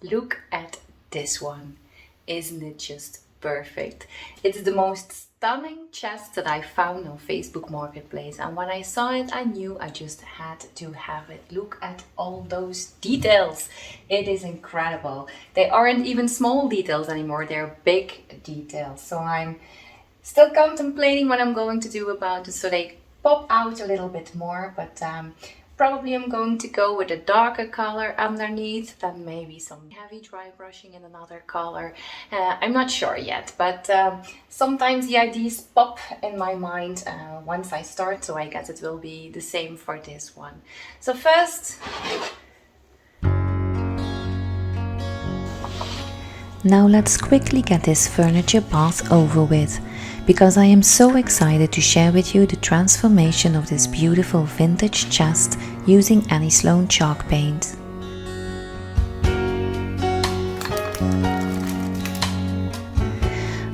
Look at this one. Isn't it just perfect? It's the most stunning chest that I found on Facebook Marketplace, and when I saw it I knew I just had to have it. Look at all those details. It is incredible. They aren't even small details anymore, they're big details. So I'm still contemplating what I'm going to do about it so they pop out a little bit more, but probably I'm going to go with a darker color underneath, then maybe some heavy dry brushing in another color. I'm not sure yet, but sometimes the ideas pop in my mind once I start, so I guess it will be the same for this one. So first, now let's quickly get this furniture bath over with, because I am so excited to share with you the transformation of this beautiful vintage chest using Sloan chalk paint.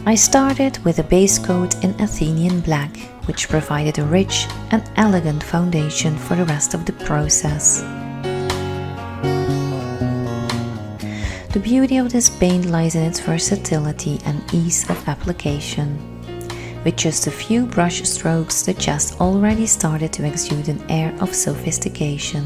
I started with a base coat in Athenian black, which provided a rich and elegant foundation for the rest of the process. The beauty of this paint lies in its versatility and ease of application. With just a few brush strokes, the chest already started to exude an air of sophistication.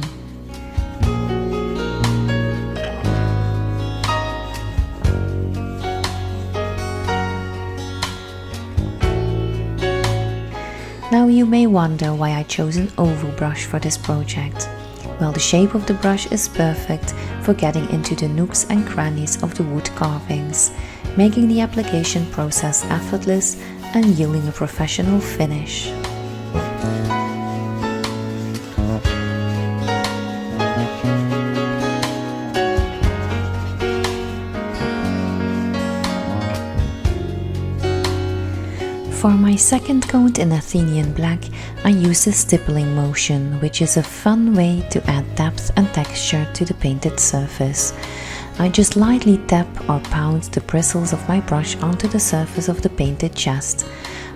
Now you may wonder why I chose an oval brush for this project. Well, the shape of the brush is perfect for getting into the nooks and crannies of the wood carvings, making the application process effortless and yielding a professional finish. For my second coat in Athenian black, I use a stippling motion, which is a fun way to add depth and texture to the painted surface. I just lightly tap or pound the bristles of my brush onto the surface of the painted chest.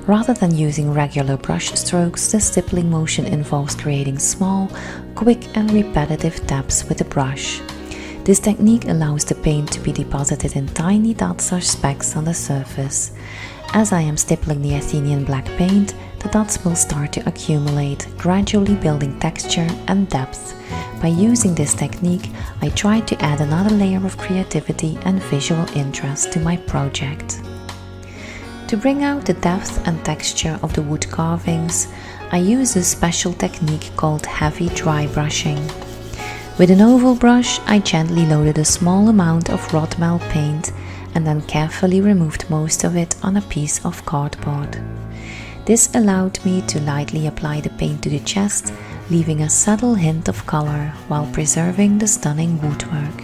Rather than using regular brush strokes, the stippling motion involves creating small, quick and repetitive taps with the brush. This technique allows the paint to be deposited in tiny dots or specks on the surface. As I am stippling the Athenian black paint, the dots will start to accumulate, gradually building texture and depth. By using this technique, I tried to add another layer of creativity and visual interest to my project. To bring out the depth and texture of the wood carvings, I used a special technique called heavy dry brushing. With an oval brush, I gently loaded a small amount of Rodmell paint and then carefully removed most of it on a piece of cardboard. This allowed me to lightly apply the paint to the chest, leaving a subtle hint of color while preserving the stunning woodwork.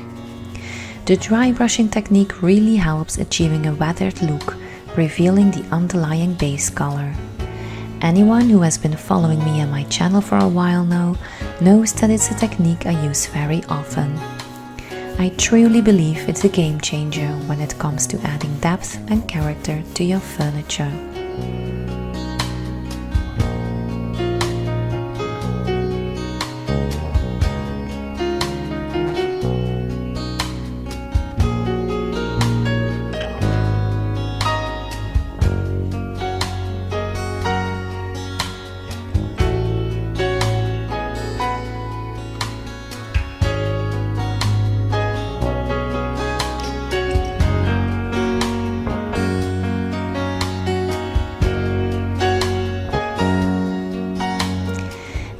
The dry brushing technique really helps achieving a weathered look, revealing the underlying base color. Anyone who has been following me on my channel for a while now knows that it's a technique I use very often. I truly believe it's a game changer when it comes to adding depth and character to your furniture.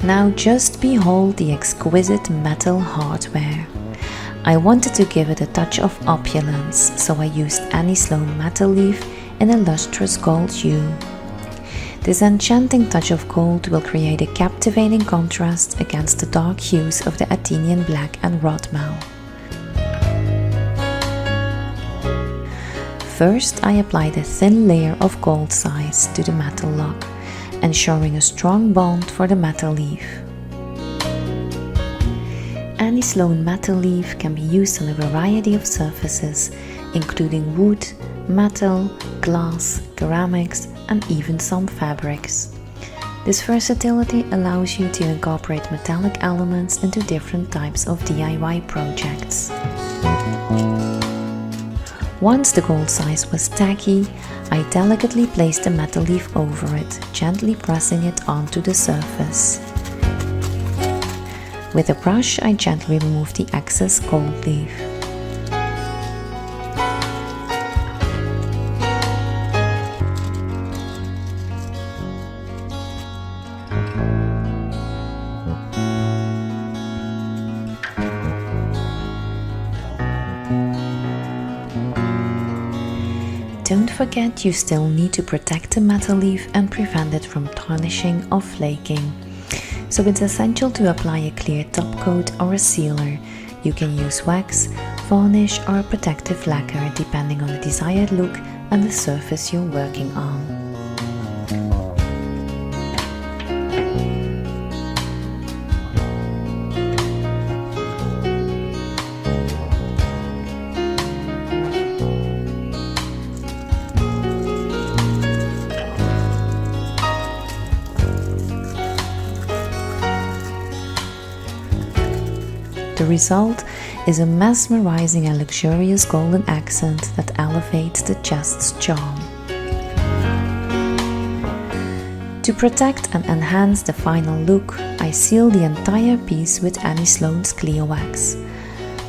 Now just behold the exquisite metal hardware. I wanted to give it a touch of opulence, so I used Sloan metal leaf in a lustrous gold hue. This enchanting touch of gold will create a captivating contrast against the dark hues of the Athenian black and Rodmell. First, I applied a thin layer of gold size to the metal lock, ensuring a strong bond for the metal leaf. Sloan metal leaf can be used on a variety of surfaces, including wood, metal, glass, ceramics, and even some fabrics. This versatility allows you to incorporate metallic elements into different types of DIY projects. Once the gold size was tacky, I delicately placed the metal leaf over it, gently pressing it onto the surface. With a brush, I gently removed the excess gold leaf. Don't forget, you still need to protect the metal leaf and prevent it from tarnishing or flaking. So it's essential to apply a clear top coat or a sealer. You can use wax, varnish or a protective lacquer depending on the desired look and the surface you're working on. The result is a mesmerizing and luxurious golden accent that elevates the chest's charm. To protect and enhance the final look, I seal the entire piece with Sloan's clear wax.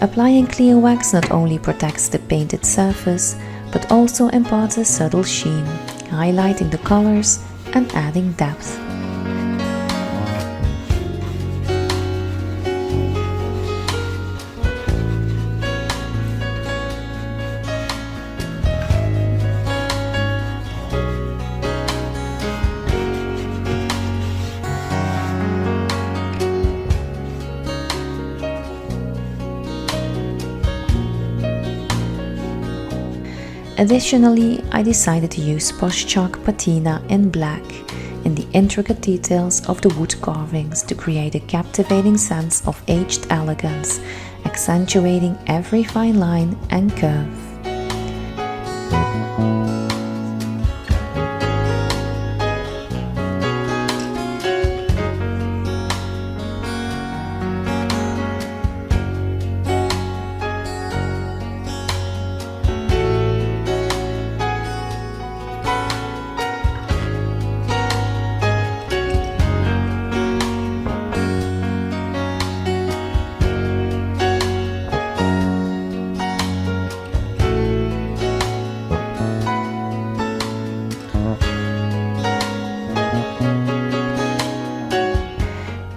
Applying clear wax not only protects the painted surface, but also imparts a subtle sheen, highlighting the colors and adding depth. Additionally, I decided to use posh chalk patina in black in the intricate details of the wood carvings to create a captivating sense of aged elegance, accentuating every fine line and curve.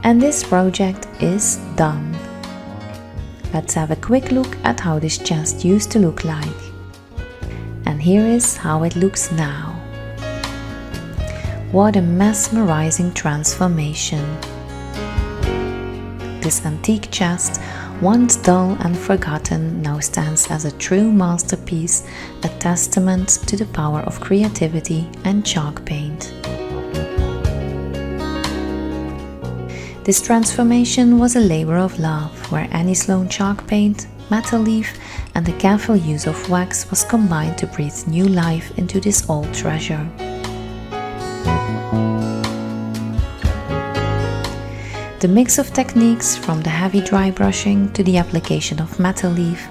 And this project is done. Let's have a quick look at how this chest used to look like. And here is how it looks now. What a mesmerizing transformation. This antique chest, once dull and forgotten, now stands as a true masterpiece, a testament to the power of creativity and chalk paint. This transformation was a labor of love, where Sloan chalk paint, metal leaf and the careful use of wax was combined to breathe new life into this old treasure. The mix of techniques, from the heavy dry brushing to the application of metal leaf,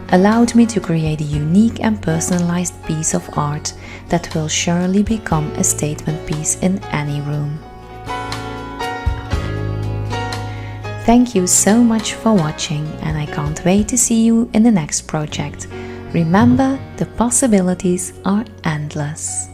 allowed me to create a unique and personalized piece of art that will surely become a statement piece in any room. Thank you so much for watching, and I can't wait to see you in the next project. Remember, the possibilities are endless.